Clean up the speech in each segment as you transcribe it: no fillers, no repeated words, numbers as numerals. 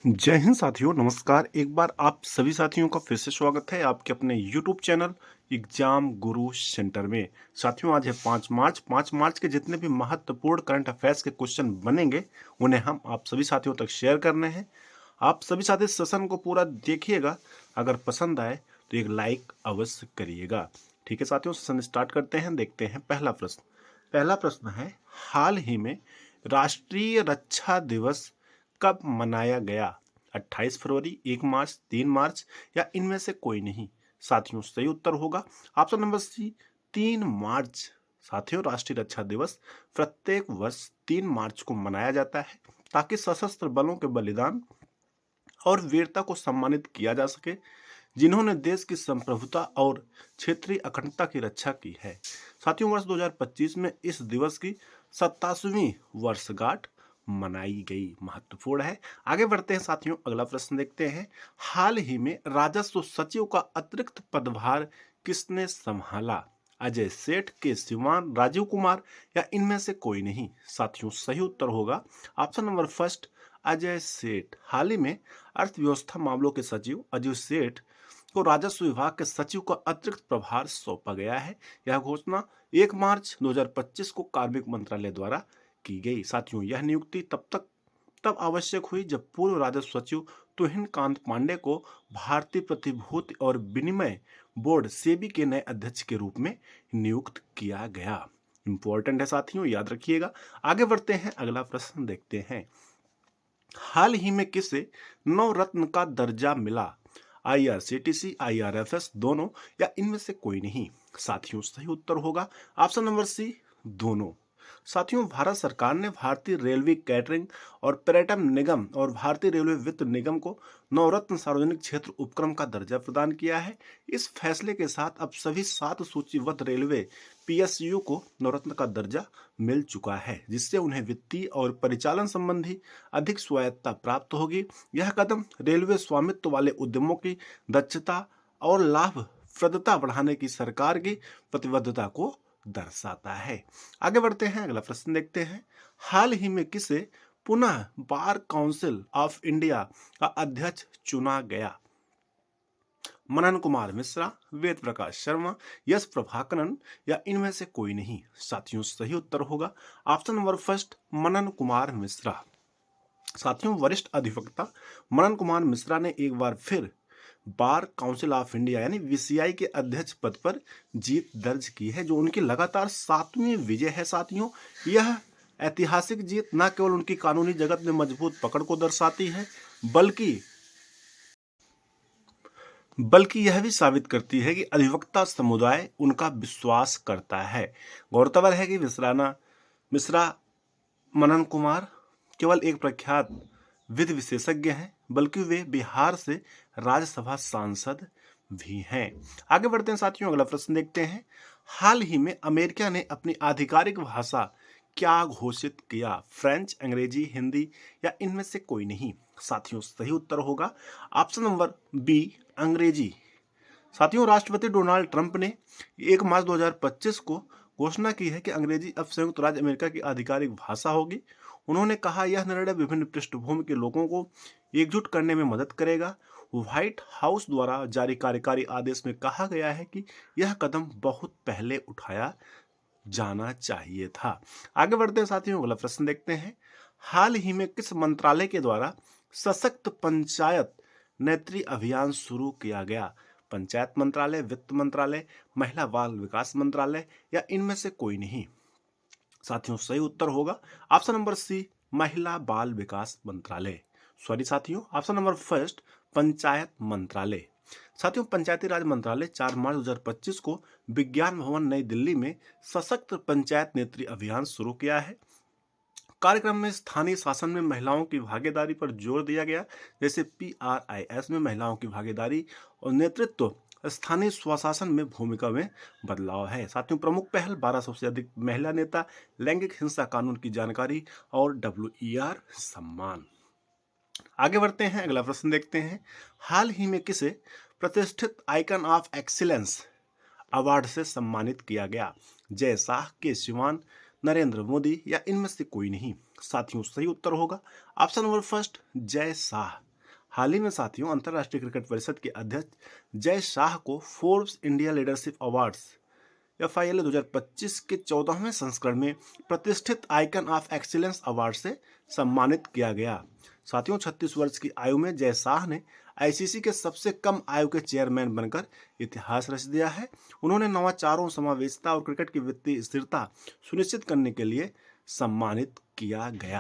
जय हिंद साथियों, नमस्कार। एक बार आप सभी साथियों का फिर से स्वागत है आपके अपने YouTube चैनल एग्जाम गुरु सेंटर में। साथियों, आज है 5 मार्च। 5 मार्च के जितने भी महत्वपूर्ण करंट अफेयर्स के क्वेश्चन बनेंगे उन्हें हम आप सभी साथियों तक शेयर करने हैं। आप सभी साथी सेशन को पूरा देखिएगा। अगर पसंद आए तो एक लाइक अवश्य करिएगा। ठीक है साथियों, सेशन स्टार्ट करते हैं। देखते हैं पहला प्रश्न है, हाल ही में राष्ट्रीय रक्षा दिवस कब मनाया गया? 28 फरवरी, 1 मार्च, 3 मार्च या इनमें से कोई नहीं? साथियों, सही उत्तर होगा ऑप्शन नंबर सी, 3 मार्च। साथियों, राष्ट्रीय रक्षा दिवस प्रत्येक वर्ष 3 मार्च को मनाया जाता है ताकि सशस्त्र बलों के बलिदान और वीरता को सम्मानित किया जा सके, जिन्होंने देश की संप्रभुता और क्षेत्रीय अखंडता की रक्षा की है। साथियों, वर्ष 2025 में इस दिवस की 27वीं वर्षगांठ मनाई गई। महत्वपूर्ण है। आगे बढ़ते हैं साथियों, अगला प्रश्न देखते हैं। हाल ही में राजस्व सचिव का अतिरिक्त पदभार किसने संभाला? अजय सेठ, के सिवान, राजीव कुमार या इनमें से कोई नहीं? साथियों, सही उत्तर होगा ऑप्शन नंबर फर्स्ट, अजय सेठ। हाल ही में अर्थव्यवस्था मामलों के सचिव अजय सेठ को राजस्व विभाग के सचिव का अतिरिक्त प्रभार सौंपा गया है। यह घोषणा 1 मार्च 2025 को कार्मिक मंत्रालय द्वारा की गई। साथियों, यह नियुक्ति तब आवश्यक हुई जब पूर्व राजस्व सचिव तुहिन कांत पांडे को भारतीय प्रतिभूति और विनिमय बोर्ड सेबी के नए अध्यक्ष के रूप में नियुक्त किया गया। इंपॉर्टेंट है साथियों, याद रखिएगा। आगे बढ़ते हैं, अगला प्रश्न देखते हैं। हाल ही में किसे नवरत्न का दर्जा मिला? IRCTC, IRFS दोनों या इनमें से कोई नहीं? साथियों, सही उत्तर होगा ऑप्शन नंबर सी, दोनों। साथियों, भारत सरकार ने भारतीय रेलवे कैटरिंग और पर्यटन निगम और भारतीय रेलवे वित्त निगम को नवरत्न सार्वजनिक क्षेत्र उपक्रम का दर्जा प्रदान किया है। इस फैसले के साथ अब सभी 7 सूचीबद्ध रेलवे PSU को नवरत्न का दर्जा मिल चुका है, जिससे उन्हें वित्तीय और परिचालन संबंधी अधिक स्वायत्तता प्राप्त होगी। यह कदम रेलवे स्वामित्व वाले उद्यमों की दक्षता और लाभप्रदता बढ़ाने की सरकार की प्रतिबद्धता को दर्शाता है। आगे बढ़ते हैं, अगला प्रश्न देखते हैं। हाल ही में किसे पुनः बार काउंसिल ऑफ इंडिया का अध्यक्ष चुना गया? मनन कुमार मिश्रा, वेद प्रकाश शर्मा, यश प्रभाकरन या इनमें से कोई नहीं? साथियों, सही उत्तर होगा option number first, Manan Kumar Mishra. साथियों, वरिष्ठ अधिवक्ता मनन कुमार मिश्रा ने एक बार फिर बार काउंसिल ऑफ इंडिया यानी VCI के अध्यक्ष पद पर जीत दर्ज की है, जो उनकी लगातार 7वीं विजय है। साथियों, यह ऐतिहासिक जीत न केवल उनकी कानूनी जगत में मजबूत पकड़ को दर्शाती है, बल्कि यह भी साबित करती है कि अधिवक्ता समुदाय उनका विश्वास करता है। गौरतलब है कि मिश्रा मनन कुमार केवल एक प्रख्यात विधि विशेषज्ञ हैं, बल्कि वे बिहार से राज्यसभा सांसद भी हैं। आगे बढ़ते हैं साथियों, अगला प्रश्न देखते हैं। हाल ही में अमेरिका ने अपनी आधिकारिक भाषा क्या घोषित किया? फ्रेंच, अंग्रेजी, हिंदी या इनमें से कोई नहीं? साथियों, सही उत्तर होगा ऑप्शन नंबर बी, अंग्रेजी। साथियों, राष्ट्रपति डोनाल्ड ट्रंप ने 1 मार्च 2025 को घोषणा की है कि अंग्रेजी अब संयुक्त राज्य अमेरिका की आधिकारिक भाषा होगी। उन्होंने कहा, यह निर्णय विभिन्न पृष्ठभूमि के लोगों को एकजुट करने में मदद करेगा। व्हाइट हाउस द्वारा जारी कार्यकारी आदेश में कहा गया है कि यह कदम बहुत पहले उठाया जाना चाहिए था। आगे बढ़ते हैं साथियों, अगला प्रश्न देखते हैं। हाल ही में किस मंत्रालय के द्वारा सशक्त पंचायत नेत्री अभियान शुरू किया गया? पंचायत मंत्रालय, वित्त मंत्रालय, महिला बाल विकास मंत्रालय या इनमें से कोई नहीं? साथियों, सही उत्तर होगा ऑप्शन नंबर सी, महिला बाल विकास मंत्रालय। सॉरी साथियों, ऑप्शन नंबर फर्स्ट, पंचायत मंत्रालय। साथियों, पंचायती राज मंत्रालय 4 मार्च 2025 को विज्ञान भवन नई दिल्ली में सशक्त पंचायत नेत्री अभियान शुरू किया है। कार्यक्रम में स्थानीय शासन में महिलाओं की भागीदारी पर जोर दिया गया, जैसे PRIS में महिलाओं की भागीदारी और नेतृत्व, स्थानीय स्वशासन में भूमिका में बदलाव है। साथियों, प्रमुख पहल 1200 से अधिक महिला नेता, लैंगिक हिंसा कानून की जानकारी और WER सम्मान। आगे बढ़ते हैं, अगला प्रश्न देखते हैं। हाल ही में किसे प्रतिष्ठित आइकन ऑफ एक्सीलेंस अवार्ड से सम्मानित किया गया? जय शाह, के सिवान, नरेंद्र मोदी या इनमें से कोई नहीं? साथियों, सही उत्तर होगा option number first, Jay Shah. हाल ही में साथियों अंतर्राष्ट्रीय क्रिकेट परिषद के अध्यक्ष जय शाह को Forbes India leadership awards FILA 2025 के 14वें संस्करण में प्रतिष्ठित आइकन ऑफ एक्सीलेंस अवार्ड से सम्मानित किया गया। साथियों 36 वर्ष की आयु में जय शाह ने ICC के सबसे कम आयु के चेयरमैन बनकर इतिहास रच दिया है। उन्होंने नवाचारों, समावेशिता और क्रिकेट की वित्तीय स्थिरता सुनिश्चित करने के लिए सम्मानित किया गया।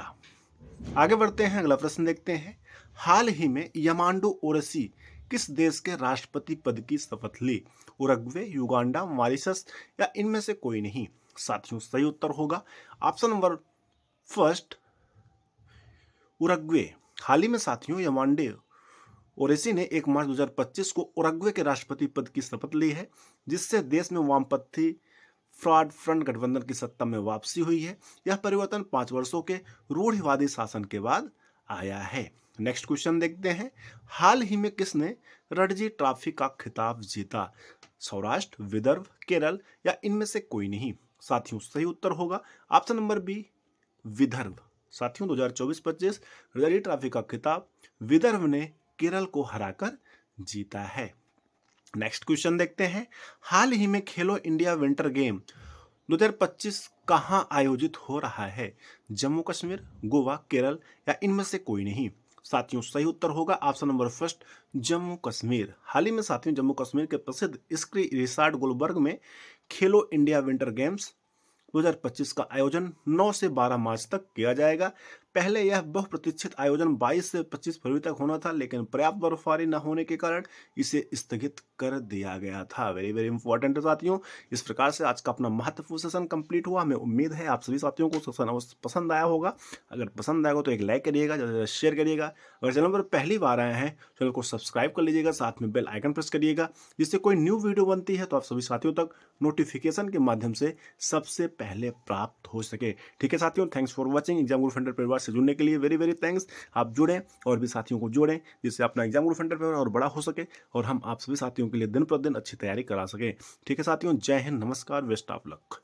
आगे बढ़ते हैं, अगला प्रश्न देखते हैं। हाल ही में यामांडू ओरसी किस देश के राष्ट्रपति पद की शपथ ली? उरुग्वे, युगांडा, मॉरिशस या इनमें से कोई नहीं? साथियों सही उत्तर होगा ऑप्शन नंबर फर्स्ट, उरुग्वे। हाल ही में साथियों यामांडू ओरसी ने 1 मार्च 2025 को उरुग्वे के राष्ट्रपति पद की शपथ ली है, जिससे देश में वामपंथी फ्रॉड फ्रंट गठबंधन की सत्ता में वापसी हुई है। यह परिवर्तन 5 वर्षों के रूढ़िवादी शासन के बाद आया है। नेक्स्ट क्वेश्चन देखते हैं। हाल ही में किसने रणजी ट्रॉफी का खिताब जीता? सौराष्ट्र, विदर्भ, केरल या इनमें से कोई नहीं? साथियों सही उत्तर होगा ऑप्शन नंबर बी, विदर्भ। साथियों 2024-25 रणजी ट्रॉफी का खिताब विदर्भ ने केरल को हराकर जीता है। नेक्स्ट क्वेश्चन देखते हैं। हाल ही में खेलो इंडिया विंटर गेम 2025 कहां आयोजित हो रहा है? जम्मू कश्मीर, गोवा, केरल या इनमें से कोई नहीं? साथियों सही उत्तर होगा option number first, Jammu Kashmir. हाल ही में साथियों जम्मू कश्मीर के प्रसिद्ध स्की रिसॉर्ट गुलबर्ग में खेलो इंडिया विंटर गेम्स 2025 का आयोजन 9 से 12 मार्च तक किया जाएगा। पहले यह बहुप्रतीक्षित आयोजन 22 से 25 फरवरी तक होना था, लेकिन पर्याप्त बर्फबारी न होने के कारण इसे स्थगित कर दिया गया था। वेरी वेरी इंपॉर्टेंट है साथियों। इस प्रकार से आज का अपना महत्वपूर्ण सेशन कंप्लीट हुआ। हमें उम्मीद है आप सभी साथियों को सेशन पसंद आया होगा। अगर पसंद आएगा तो एक लाइक करिएगा, ज़्यादा से ज़्यादा शेयर करिएगा। अगर चैनल पर पहली बार आए हैं चैनल को सब्सक्राइब कर लीजिएगा, साथ में बेल आइकन प्रेस करिएगा, जिससे कोई न्यू वीडियो बनती है तो आप सभी साथियों तक नोटिफिकेशन के माध्यम से सबसे पहले प्राप्त हो सके। ठीक है साथियों, thanks for watching. Exam Guru funder परिवार से जुड़ने के लिए वेरी वेरी थैंक्स। आप जुड़ें और भी साथियों को जोड़ें, जिससे अपना एग्जाम गुरु फंडर परिवार और बड़ा हो सके और हम आप सभी साथियों के लिए दिन प्रतिदिन अच्छी तैयारी करा सकें। ठीक है साथियों, जय हिंद, नमस्कार, बेस्ट ऑफ लक।